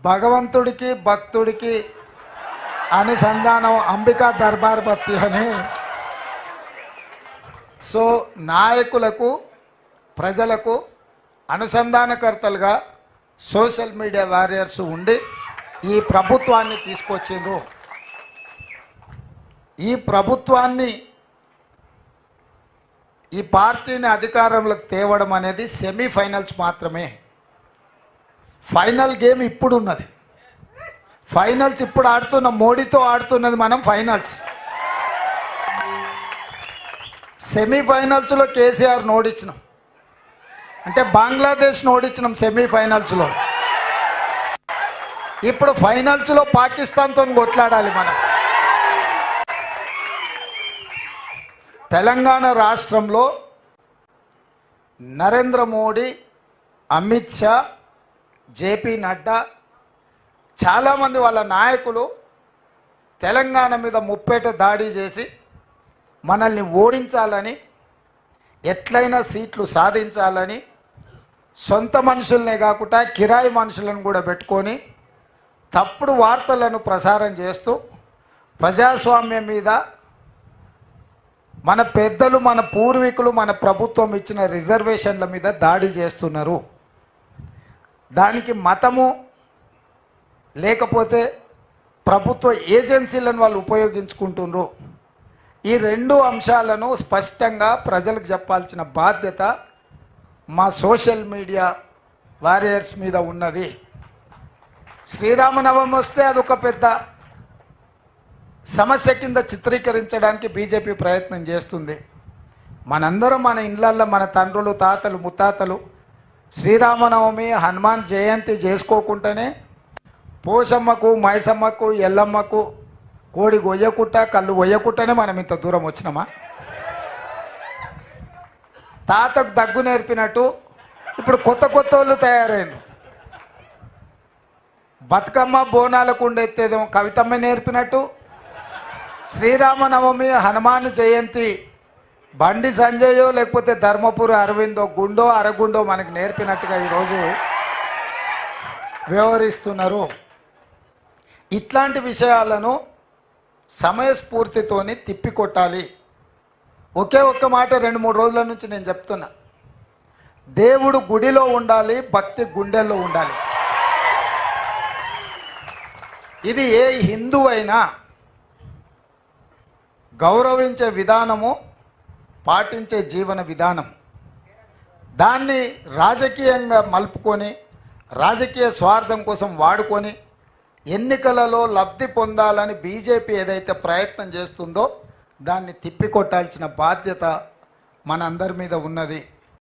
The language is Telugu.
భగవంతుడికి భక్తుడికి అనుసంధానం అంబికా దర్బార్ బత్తి అని. సో నాయకులకు ప్రజలకు అనుసంధానకర్తలుగా సోషల్ మీడియా వారియర్స్ ఉండి ఈ ప్రభుత్వాన్ని తీసుకొచ్చిండ్రు. ఈ ప్రభుత్వాన్ని ఈ పార్టీని అధికారంలోకి తేవడం అనేది సెమీఫైనల్స్ మాత్రమే. ఫైనల్ గేమ్ ఇప్పుడు ఉన్నది. ఫైనల్స్ ఇప్పుడు ఆడుతున్న మోడీతో ఆడుతున్నది మనం ఫైనల్స్. సెమీఫైనల్స్లో కేసీఆర్ ఓడించినాం, అంటే బంగ్లాదేశ్ ఓడించినాం సెమీఫైనల్స్లో. ఇప్పుడు ఫైనల్స్లో పాకిస్తాన్తో కొట్లాడాలి మనం. తెలంగాణ రాష్ట్రంలో నరేంద్ర మోడీ, అమిత్ షా, జేపీ నడ్డా చాలామంది వాళ్ళ నాయకులు తెలంగాణ మీద ముప్పేట దాడి చేసి మనల్ని ఓడించాలని, ఎట్లయినా సీట్లు సాధించాలని సొంత మనుషులనే కాకుండా కిరాయి మనుషులను కూడా పెట్టుకొని తప్పుడు వార్తలను ప్రసారం చేస్తూ ప్రజాస్వామ్యం మీద, మన పెద్దలు, మన పూర్వీకులు, మన ప్రభుత్వం ఇచ్చిన రిజర్వేషన్ల మీద దాడి చేస్తున్నారు. దానికి మతము లేకపోతే ప్రభుత్వ ఏజెన్సీలను వాళ్ళు ఉపయోగించుకుంటున్నారు. ఈ రెండు అంశాలను స్పష్టంగా ప్రజలకు చెప్పాల్సిన బాధ్యత మా సోషల్ మీడియా వారియర్స్ మీద ఉన్నది. శ్రీరామనవమి వస్తే అదొక పెద్ద సమస్య కింద చిత్రీకరించడానికి బీజేపీ ప్రయత్నం చేస్తుంది. మనందరం మన ఇళ్ళల్లో మన తండ్రులు, తాతలు, ముత్తాతలు శ్రీరామనవమి, హనుమాన్ జయంతి చేసుకోకుండానే పోషమ్మకు, మైసమ్మకు, ఎల్లమ్మకు కోడి గొయ్యకుట్ట, కళ్ళు గొయ్యకుట్టనే మనం ఇంత దూరం వచ్చినామా? తాతకు దగ్గు నేర్పినట్టు ఇప్పుడు కొత్త కొత్త వాళ్ళు తయారైంది. బతుకమ్మ బోనాలకు ఉండెత్తేదేమో కవితమ్మ నేర్పినట్టు, శ్రీరామనవమి, హనుమాన్ జయంతి బండి సంజయో లేకపోతే ధర్మపురి అరవిందో గుండో అరగుండో మనకు నేర్పినట్టుగా ఈరోజు వ్యవహరిస్తున్నారు. ఇట్లాంటి విషయాలను సమయస్ఫూర్తితోని తిప్పికొట్టాలి. ఒకే ఒక్క మాట 2-3 రోజుల నుంచి నేను చెప్తున్నా, దేవుడు గుడిలో ఉండాలి, భక్తి గుండెల్లో ఉండాలి. ఇది ఏ హిందువైనా గౌరవించే విధానము, పాటించే జీవన విధానం. దాన్ని రాజకీయంగా మలుపుకొని, రాజకీయ స్వార్థం కోసం వాడుకొని ఎన్నికలలో లబ్ధి పొందాలని బీజేపీ ఏదైతే ప్రయత్నం చేస్తుందో దాన్ని తిప్పికొట్టాల్సిన బాధ్యత మనందరి మీద ఉన్నది.